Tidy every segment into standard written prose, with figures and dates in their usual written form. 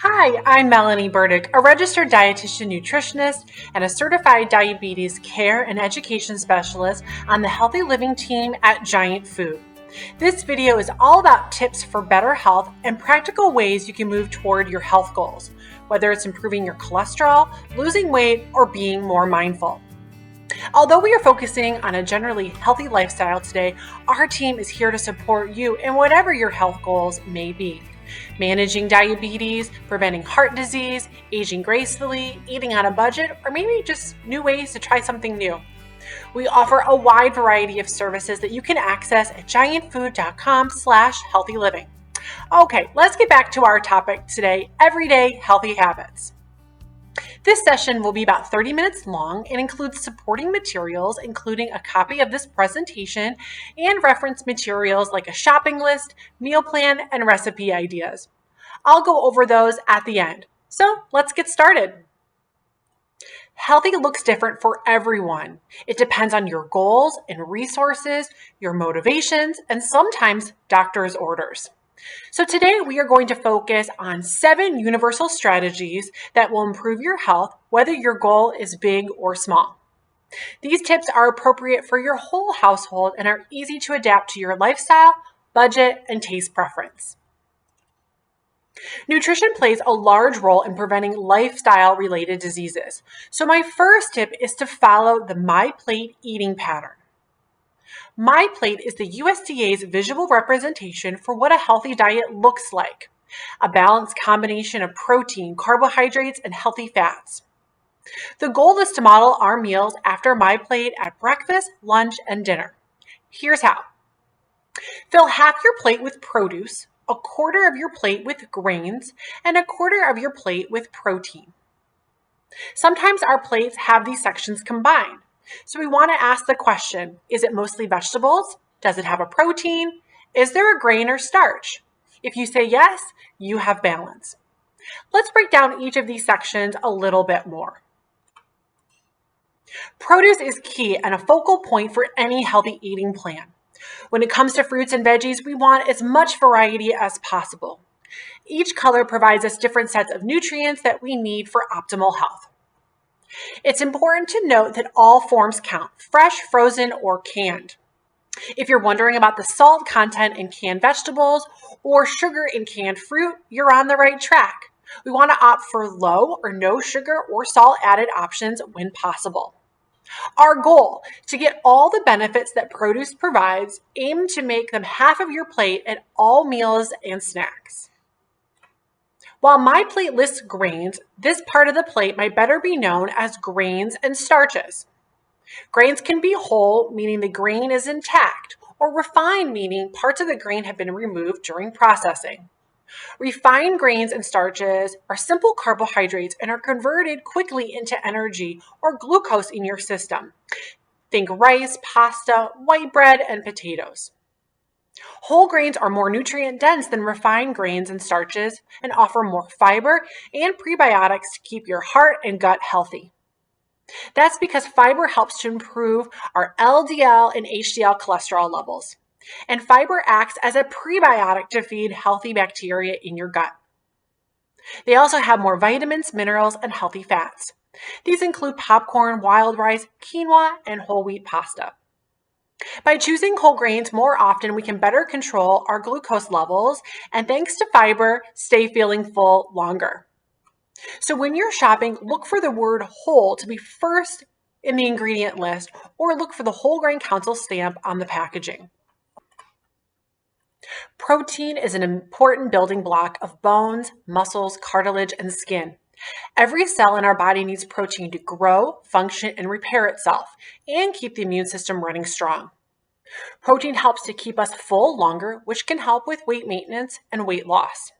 Hi, I'm Melanie Burdick, a registered dietitian nutritionist and a certified diabetes care and education specialist on the Healthy Living team at Giant Food. This video is all about tips for better health and practical ways you can move toward your health goals, whether it's improving your cholesterol, losing weight, or being more mindful. Although we are focusing on a generally healthy lifestyle today, our team is here to support you in whatever your health goals may be. Managing diabetes, preventing heart disease, aging gracefully, eating on a budget, or maybe just new ways to try something new. We offer a wide variety of services that you can access at giantfood.com/healthyliving. Okay, let's get back to our topic today, everyday healthy habits. This session will be about 30 minutes long and includes supporting materials, including a copy of this presentation and reference materials like a shopping list, meal plan, and recipe ideas. I'll go over those at the end. So let's get started. Healthy looks different for everyone. It depends on your goals and resources, your motivations, and sometimes doctor's orders. So today we are going to focus on 7 universal strategies that will improve your health, whether your goal is big or small. These tips are appropriate for your whole household and are easy to adapt to your lifestyle, budget, and taste preference. Nutrition plays a large role in preventing lifestyle-related diseases. So my first tip is to follow the MyPlate eating pattern. MyPlate is the USDA's visual representation for what a healthy diet looks like, a balanced combination of protein, carbohydrates, and healthy fats. The goal is to model our meals after MyPlate at breakfast, lunch, and dinner. Here's how. Fill half your plate with produce, a quarter of your plate with grains, and a quarter of your plate with protein. Sometimes our plates have these sections combined. So we want to ask the question, is it mostly vegetables? Does it have a protein? Is there a grain or starch? If you say yes, you have balance. Let's break down each of these sections a little bit more. Produce is key and a focal point for any healthy eating plan. When it comes to fruits and veggies, we want as much variety as possible. Each color provides us different sets of nutrients that we need for optimal health. It's important to note that all forms count, fresh, frozen, or canned. If you're wondering about the salt content in canned vegetables or sugar in canned fruit, you're on the right track. We want to opt for low or no sugar or salt added options when possible. Our goal, to get all the benefits that produce provides, aim to make them half of your plate at all meals and snacks. While MyPlate lists grains, this part of the plate might better be known as grains and starches. Grains can be whole, meaning the grain is intact, or refined, meaning parts of the grain have been removed during processing. Refined grains and starches are simple carbohydrates and are converted quickly into energy or glucose in your system. Think rice, pasta, white bread, and potatoes. Whole grains are more nutrient dense than refined grains and starches and offer more fiber and prebiotics to keep your heart and gut healthy. That's because fiber helps to improve our LDL and HDL cholesterol levels. And fiber acts as a prebiotic to feed healthy bacteria in your gut. They also have more vitamins, minerals, and healthy fats. These include popcorn, wild rice, quinoa, and whole wheat pasta. By choosing whole grains more often, we can better control our glucose levels, and thanks to fiber, stay feeling full longer. So when you're shopping, look for the word whole to be first in the ingredient list, or look for the Whole Grain Council stamp on the packaging. Protein is an important building block of bones, muscles, cartilage, and skin. Every cell in our body needs protein to grow, function, and repair itself, and keep the immune system running strong. Protein helps to keep us full longer, which can help with weight maintenance and weight loss.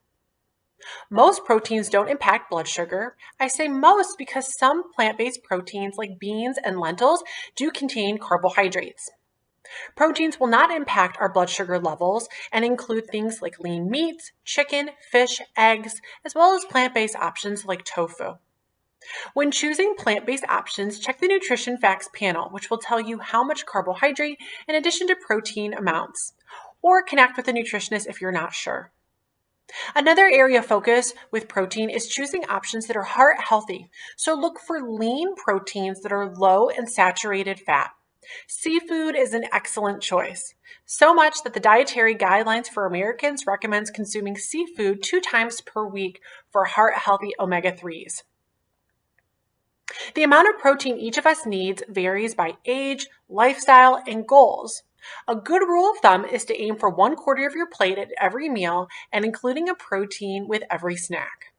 Most proteins don't impact blood sugar. I say most because some plant-based proteins like beans and lentils do contain carbohydrates. Proteins will not impact our blood sugar levels and include things like lean meats, chicken, fish, eggs, as well as plant-based options like tofu. When choosing plant-based options, check the nutrition facts panel, which will tell you how much carbohydrate in addition to protein amounts, or connect with a nutritionist if you're not sure. Another area of focus with protein is choosing options that are heart healthy. So look for lean proteins that are low in saturated fat. Seafood is an excellent choice, so much that the Dietary Guidelines for Americans recommends consuming seafood 2 times per week for heart-healthy omega-3s. The amount of protein each of us needs varies by age, lifestyle, and goals. A good rule of thumb is to aim for 1/4 of your plate at every meal and including a protein with every snack.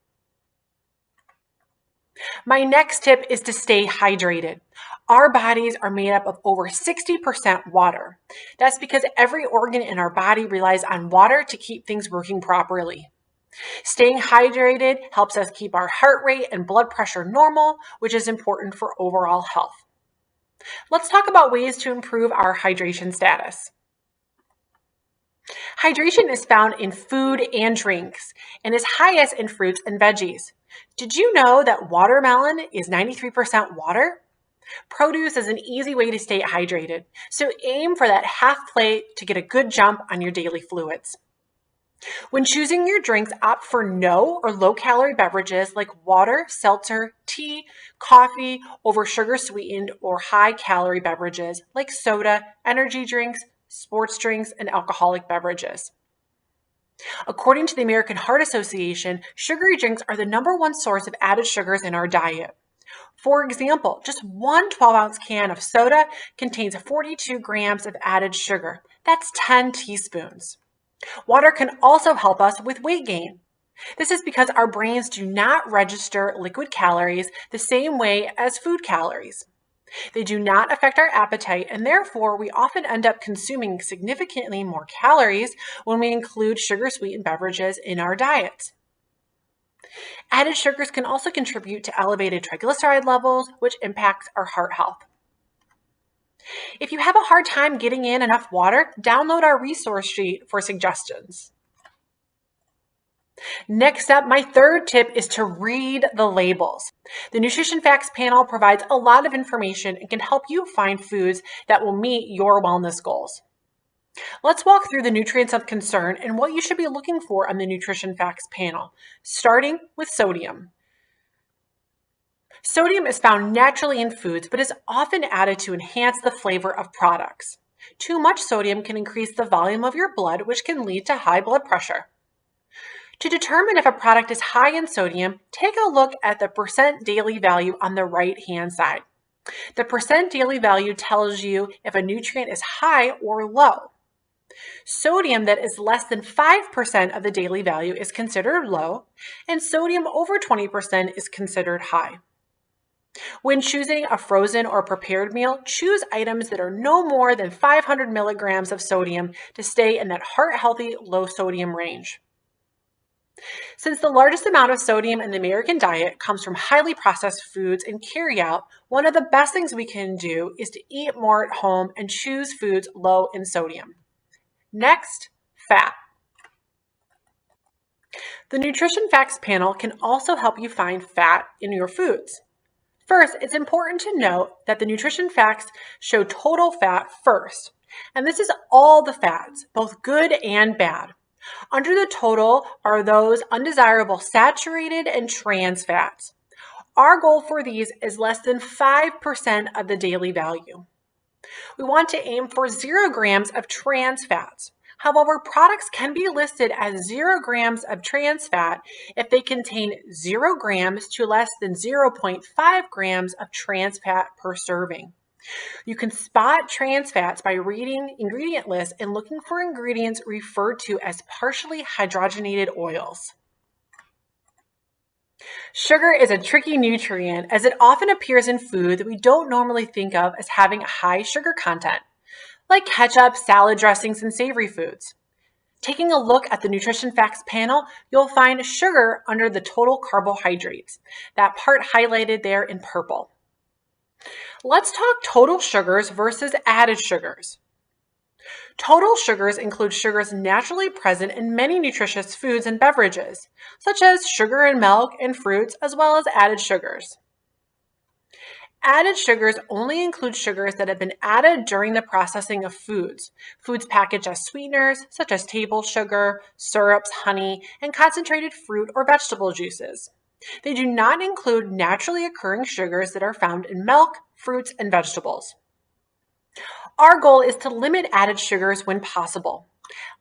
My next tip is to stay hydrated. Our bodies are made up of over 60% water. That's because every organ in our body relies on water to keep things working properly. Staying hydrated helps us keep our heart rate and blood pressure normal, which is important for overall health. Let's talk about ways to improve our hydration status. Hydration is found in food and drinks and is highest in fruits and veggies. Did you know that watermelon is 93% water? Produce is an easy way to stay hydrated, so aim for that half plate to get a good jump on your daily fluids. When choosing your drinks, opt for no or low-calorie beverages like water, seltzer, tea, coffee over sugar-sweetened or high-calorie beverages like soda, energy drinks, sports drinks, and alcoholic beverages. According to the American Heart Association, sugary drinks are the #1 source of added sugars in our diet. For example, just one 12-ounce can of soda contains 42 grams of added sugar. That's 10 teaspoons. Water can also help us with weight gain. This is because our brains do not register liquid calories the same way as food calories. They do not affect our appetite, and therefore we often end up consuming significantly more calories when we include sugar-sweetened beverages in our diets. Added sugars can also contribute to elevated triglyceride levels, which impacts our heart health. If you have a hard time getting in enough water, download our resource sheet for suggestions. Next up, my third tip is to read the labels. The Nutrition Facts panel provides a lot of information and can help you find foods that will meet your wellness goals. Let's walk through the nutrients of concern and what you should be looking for on the Nutrition Facts panel, starting with sodium. Sodium is found naturally in foods, but is often added to enhance the flavor of products. Too much sodium can increase the volume of your blood, which can lead to high blood pressure. To determine if a product is high in sodium, take a look at the percent daily value on the right-hand side. The percent daily value tells you if a nutrient is high or low. Sodium that is less than 5% of the daily value is considered low, and sodium over 20% is considered high. When choosing a frozen or prepared meal, choose items that are no more than 500 milligrams of sodium to stay in that heart-healthy low sodium range. Since the largest amount of sodium in the American diet comes from highly processed foods and carryout, one of the best things we can do is to eat more at home and choose foods low in sodium. Next, fat. The Nutrition Facts panel can also help you find fat in your foods. First, it's important to note that the Nutrition Facts show total fat first, and this is all the fats, both good and bad. Under the total are those undesirable saturated and trans fats. Our goal for these is less than 5% of the daily value. We want to aim for 0 grams of trans fats. However, products can be listed as 0 grams of trans fat if they contain 0 grams to less than 0.5 grams of trans fat per serving. You can spot trans fats by reading ingredient lists and looking for ingredients referred to as partially hydrogenated oils. Sugar is a tricky nutrient as it often appears in food that we don't normally think of as having a high sugar content, like ketchup, salad dressings, and savory foods. Taking a look at the Nutrition Facts panel, you'll find sugar under the total carbohydrates, that part highlighted there in purple. Let's talk total sugars versus added sugars. Total sugars include sugars naturally present in many nutritious foods and beverages, such as sugar in milk and fruits, as well as added sugars. Added sugars only include sugars that have been added during the processing of foods. Foods packaged as sweeteners, such as table sugar, syrups, honey, and concentrated fruit or vegetable juices. They do not include naturally occurring sugars that are found in milk, fruits, and vegetables. Our goal is to limit added sugars when possible.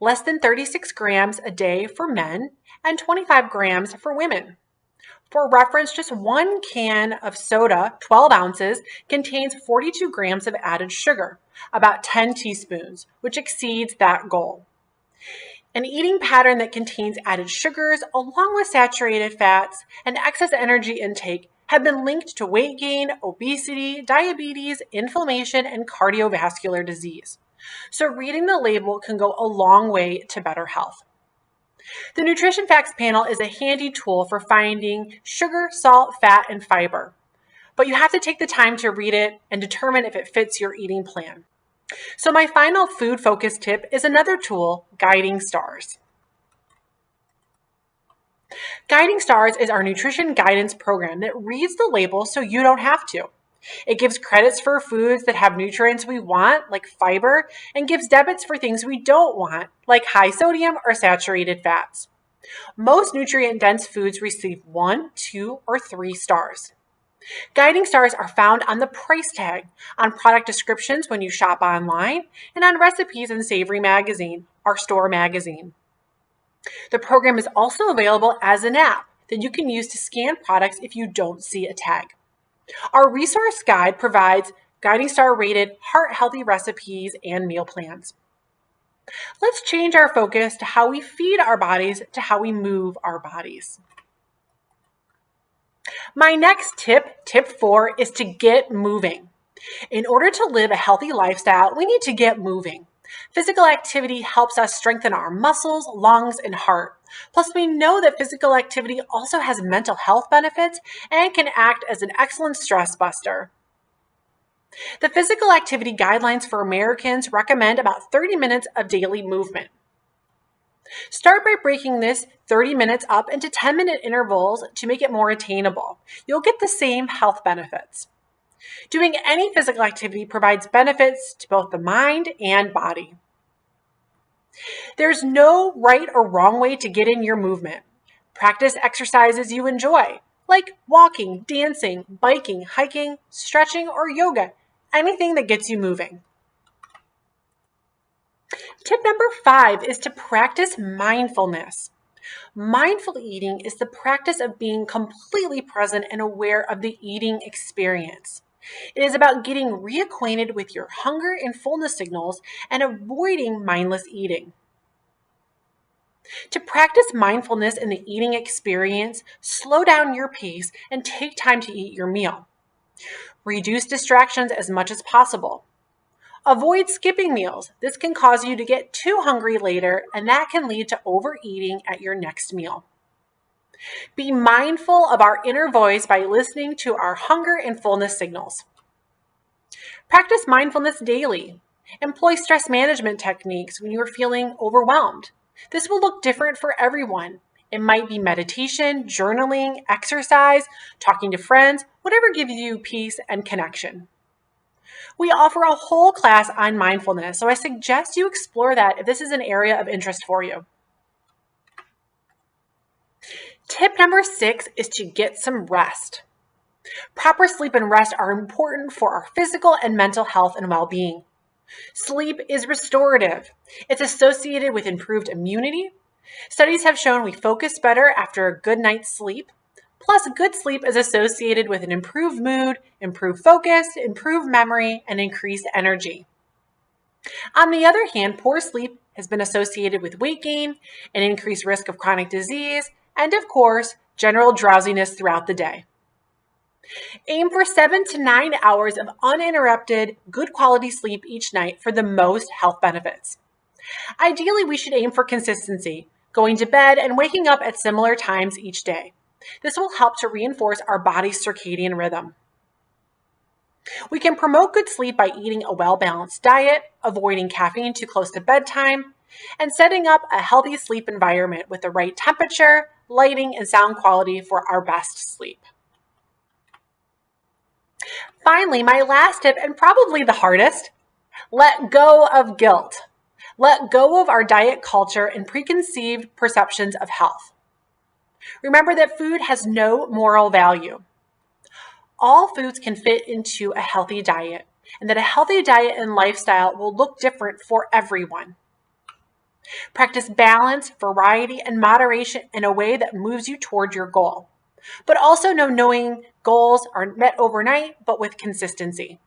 Less than 36 grams a day for men and 25 grams for women. For reference, just one can of soda, 12 ounces, contains 42 grams of added sugar, about 10 teaspoons, which exceeds that goal. An eating pattern that contains added sugars, along with saturated fats and excess energy intake, have been linked to weight gain, obesity, diabetes, inflammation, and cardiovascular disease. So reading the label can go a long way to better health. The Nutrition Facts panel is a handy tool for finding sugar, salt, fat, and fiber. But you have to take the time to read it and determine if it fits your eating plan. So my final food focus tip is another tool, Guiding Stars. Guiding Stars is our nutrition guidance program that reads the label so you don't have to. It gives credits for foods that have nutrients we want, like fiber, and gives debits for things we don't want, like high sodium or saturated fats. Most nutrient-dense foods receive 1, 2, or 3 stars. Guiding stars are found on the price tag, on product descriptions when you shop online, and on recipes in Savory Magazine, our store magazine. The program is also available as an app that you can use to scan products if you don't see a tag. Our resource guide provides Guiding Star rated heart-healthy recipes and meal plans. Let's change our focus to how we feed our bodies to how we move our bodies. My next tip, tip 4, is to get moving. In order to live a healthy lifestyle, we need to get moving. Physical activity helps us strengthen our muscles, lungs, and heart. Plus, we know that physical activity also has mental health benefits and can act as an excellent stress buster. The physical activity guidelines for Americans recommend about 30 minutes of daily movement. Start by breaking this 30 minutes up into 10-minute intervals to make it more attainable. You'll get the same health benefits. Doing any physical activity provides benefits to both the mind and body. There's no right or wrong way to get in your movement. Practice exercises you enjoy, like walking, dancing, biking, hiking, stretching, or yoga, anything that gets you moving. Tip number 5 is to practice mindfulness. Mindful eating is the practice of being completely present and aware of the eating experience. It is about getting reacquainted with your hunger and fullness signals and avoiding mindless eating. To practice mindfulness in the eating experience, slow down your pace and take time to eat your meal. Reduce distractions as much as possible. Avoid skipping meals. This can cause you to get too hungry later, and that can lead to overeating at your next meal. Be mindful of our inner voice by listening to our hunger and fullness signals. Practice mindfulness daily. Employ stress management techniques when you are feeling overwhelmed. This will look different for everyone. It might be meditation, journaling, exercise, talking to friends, whatever gives you peace and connection. We offer a whole class on mindfulness, so I suggest you explore that if this is an area of interest for you. Tip number 6 is to get some rest. Proper sleep and rest are important for our physical and mental health and well-being. Sleep is restorative. It's associated with improved immunity. Studies have shown we focus better after a good night's sleep. Plus, good sleep is associated with an improved mood, improved focus, improved memory, and increased energy. On the other hand, poor sleep has been associated with weight gain, an increased risk of chronic disease, and of course, general drowsiness throughout the day. Aim for 7 to 9 hours of uninterrupted, good quality sleep each night for the most health benefits. Ideally, we should aim for consistency, going to bed and waking up at similar times each day. This will help to reinforce our body's circadian rhythm. We can promote good sleep by eating a well-balanced diet, avoiding caffeine too close to bedtime, and setting up a healthy sleep environment with the right temperature, lighting, and sound quality for our best sleep. Finally, my last tip, and probably the hardest, let go of guilt. Let go of our diet culture and preconceived perceptions of health. Remember that food has no moral value. All foods can fit into a healthy diet, and that a healthy diet and lifestyle will look different for everyone. Practice balance, variety, and moderation in a way that moves you toward your goal. But also know knowing goals aren't met overnight, but with consistency.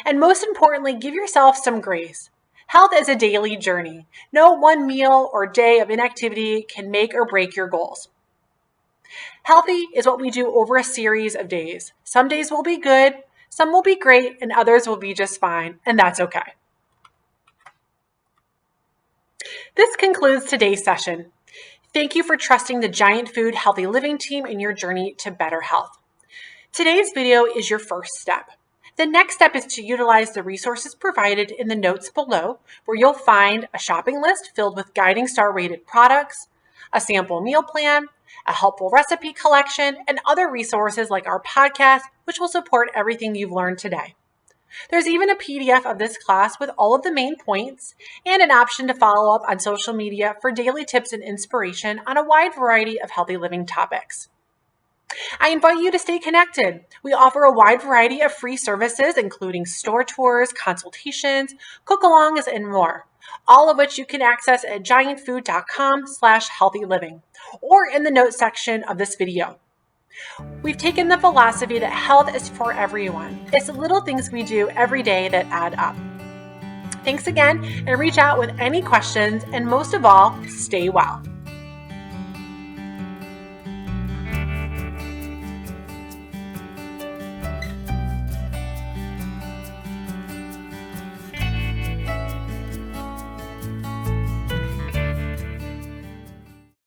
And most importantly, give yourself some grace. Health is a daily journey. No one meal or day of inactivity can make or break your goals. Healthy is what we do over a series of days. Some days will be good, some will be great, and others will be just fine, and that's okay. This concludes today's session. Thank you for trusting the Giant Food Healthy Living team in your journey to better health. Today's video is your first step. The next step is to utilize the resources provided in the notes below, where you'll find a shopping list filled with guiding star-rated products, a sample meal plan, a helpful recipe collection, and other resources like our podcast, which will support everything you've learned today. There's even a PDF of this class with all of the main points and an option to follow up on social media for daily tips and inspiration on a wide variety of healthy living topics. I invite you to stay connected. We offer a wide variety of free services, including store tours, consultations, cook-alongs, and more, all of which you can access at giantfood.com/healthyliving or in the notes section of this video. We've taken the philosophy that health is for everyone. It's the little things we do every day that add up. Thanks again, and reach out with any questions, and most of all, stay well.